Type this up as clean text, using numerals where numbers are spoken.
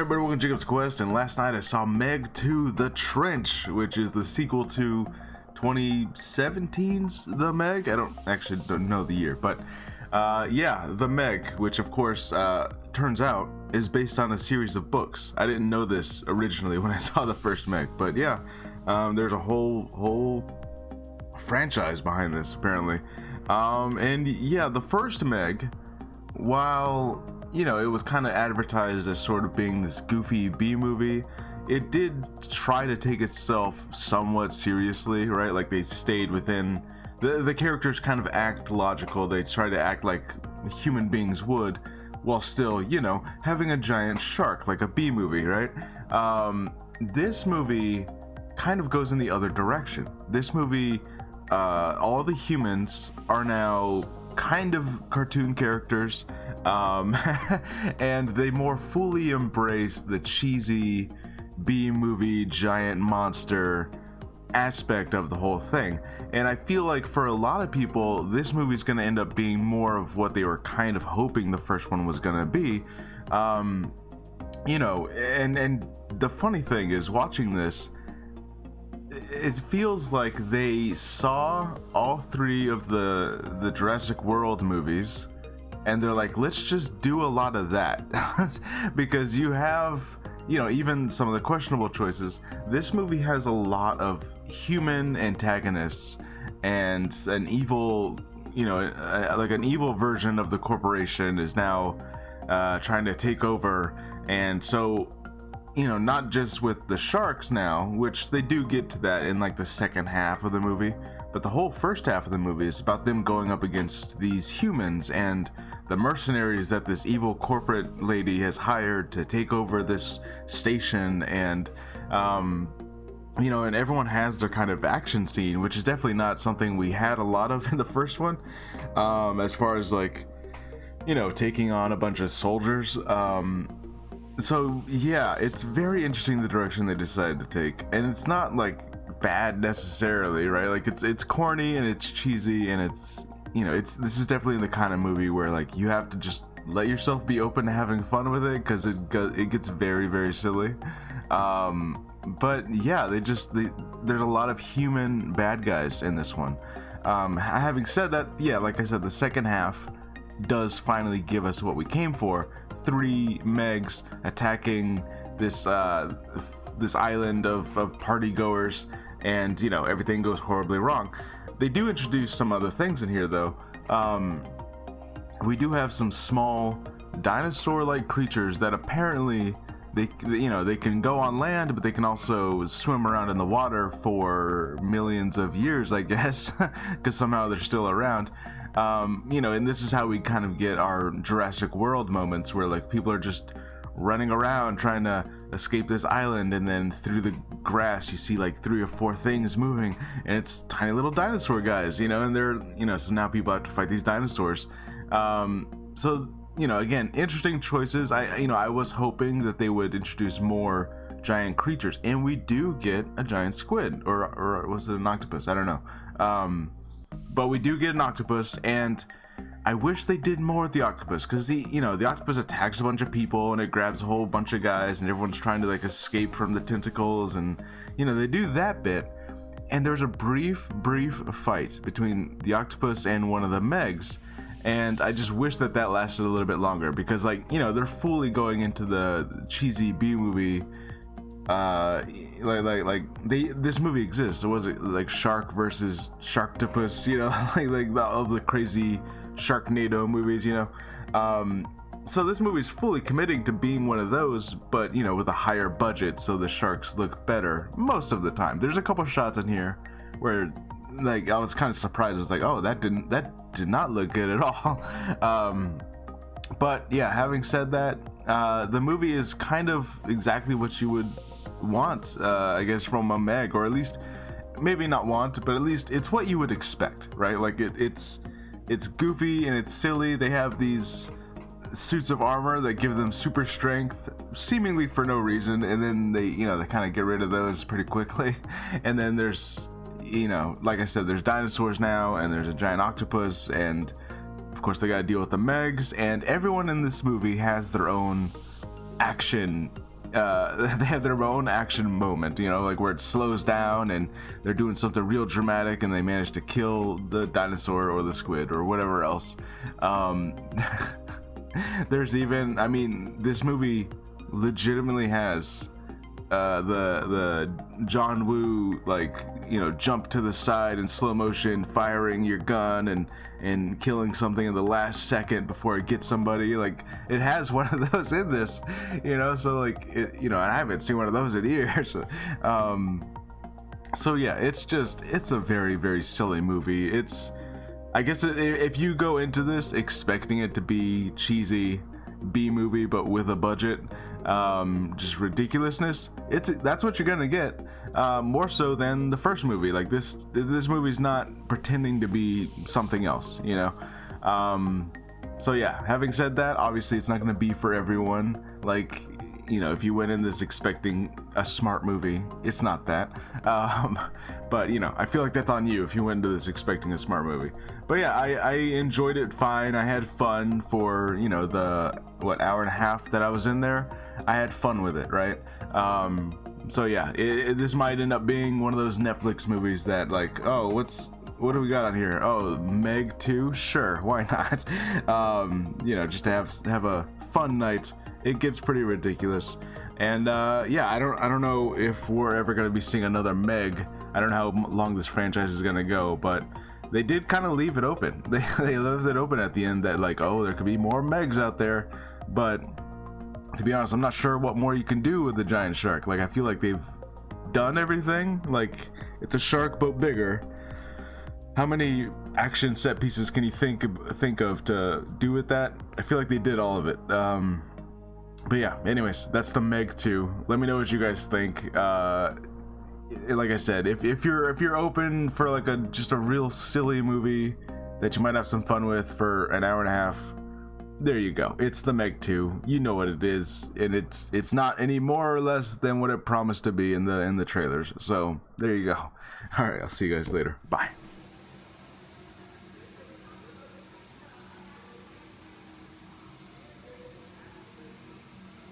everybody, welcome to Jacob's Quest, and last night I saw Meg 2 The Trench, which is the sequel to 2017's The Meg. I don't know the year, but yeah, The Meg, which of course turns out is based on a series of books. I didn't know this originally when I saw the first Meg, but yeah, there's a whole franchise behind this apparently. And yeah, the first Meg, while you know, it was kind of advertised as sort of being this goofy B movie, it did try to take itself somewhat seriously, right? Like they stayed within the characters kind of act logical. They try to act like human beings would, while still, you know, having a giant shark like a B movie, right? This movie kind of goes in the other direction. This movie, all the humans are now kind of cartoon characters, and they more fully embrace the cheesy B-movie giant monster aspect of the whole thing. And I feel like for a lot of people, this movie's going to end up being more of what they were kind of hoping the first one was going to be. You know, and the funny thing is, watching this, it feels like they saw all three of the Jurassic World movies and they're like, let's just do a lot of that. Because you have, you know, even some of the questionable choices. This movie has a lot of human antagonists and an evil, you know, like an evil version of the corporation is now trying to take over. And so, you know, not just with the sharks now, which they do get to that in like the second half of the movie, but the whole first half of the movie is about them going up against these humans and the mercenaries that this evil corporate lady has hired to take over this station. And you know, and everyone has their kind of action scene, which is definitely not something we had a lot of in the first one, as far as like, you know, taking on a bunch of soldiers. So yeah, it's very interesting the direction they decided to take, and it's not like bad necessarily, right? Like it's corny and it's cheesy and it's, you know, this is definitely the kind of movie where like you have to just let yourself be open to having fun with it, because it gets very, very silly. But yeah, there's a lot of human bad guys in this one. Having said that, yeah, like I said, the second half does finally give us what we came for. 3 Megs attacking this island of party goers, and you know, everything goes horribly wrong. They do introduce some other things in here though. We do have some small dinosaur-like creatures that apparently they can go on land, but they can also swim around in the water for millions of years, I guess, because somehow they're still around. You know, and this is how we kind of get our Jurassic World moments where like people are just running around trying to escape this island, and then through the grass you see like 3 or 4 things moving, and it's tiny little dinosaur guys, you know, and they're, you know, so now people have to fight these dinosaurs. So, you know, again, interesting choices. I was hoping that they would introduce more giant creatures, and we do get a giant squid, or was it an octopus? I don't know. But we do get an octopus, and I wish they did more with the octopus, because the octopus attacks a bunch of people and it grabs a whole bunch of guys, and everyone's trying to like escape from the tentacles, and you know, they do that bit, and there's a brief fight between the octopus and one of the Megs, and I just wish that lasted a little bit longer, because like, you know, they're fully going into the cheesy B movie. This movie exists. Was it like Shark versus Sharktopus, you know, like all the crazy Sharknado movies, you know. So this movie's fully committing to being one of those, but you know, with a higher budget, so the sharks look better most of the time. There's a couple shots in here where like I was kind of surprised. I was like, oh, that did not look good at all. But yeah, having said that, the movie is kind of exactly what you would want, I guess, from a Meg, or at least maybe not want, but at least it's what you would expect, right? Like it's goofy and it's silly. They have these suits of armor that give them super strength, seemingly for no reason, and then they kind of get rid of those pretty quickly. And then there's, you know, like I said, there's dinosaurs now, and there's a giant octopus, and of course they got to deal with the Megs, and everyone in this movie has their own action they have their own action moment, you know, like where it slows down and they're doing something real dramatic and they manage to kill the dinosaur or the squid or whatever else. There's even, I mean, this movie legitimately has the John Woo, like, you know, jump to the side in slow motion, firing your gun and killing something in the last second before it gets somebody. Like, it has one of those in this, you know, so like, it, you know, I haven't seen one of those in years. So yeah, it's a very, very silly movie. I guess if you go into this expecting it to be cheesy B movie but with a budget, just ridiculousness, that's what you're gonna get, more so than the first movie. Like this movie's not pretending to be something else, you know. So yeah, having said that, obviously it's not gonna be for everyone. Like, you know, if you went in this expecting a smart movie, it's not that. But you know, I feel like that's on you if you went into this expecting a smart movie. But yeah, I enjoyed it fine. I had fun for, you know, the hour and a half that I was in there. I had fun with it, right? So yeah, this might end up being one of those Netflix movies that, like, oh, what do we got on here? Oh, Meg 2? Sure, why not? You know, just to have a fun night. It gets pretty ridiculous. And yeah, I don't know if we're ever going to be seeing another Meg. I don't know how long this franchise is going to go, but they did kind of leave it open. They left it open at the end that, like, oh, there could be more Megs out there. But to be honest, I'm not sure what more you can do with the giant shark. Like, I feel like they've done everything. Like, it's a shark but bigger. How many action set pieces can you think of to do with that? I feel like they did all of it. But yeah, anyways, that's the Meg 2. Let me know what you guys think. Like I said, if you're open for like just a real silly movie that you might have some fun with for an hour and a half, there you go. It's the Meg 2. You know what it is, and it's not any more or less than what it promised to be in the trailers. So there you go. All right, I'll see you guys later. Bye.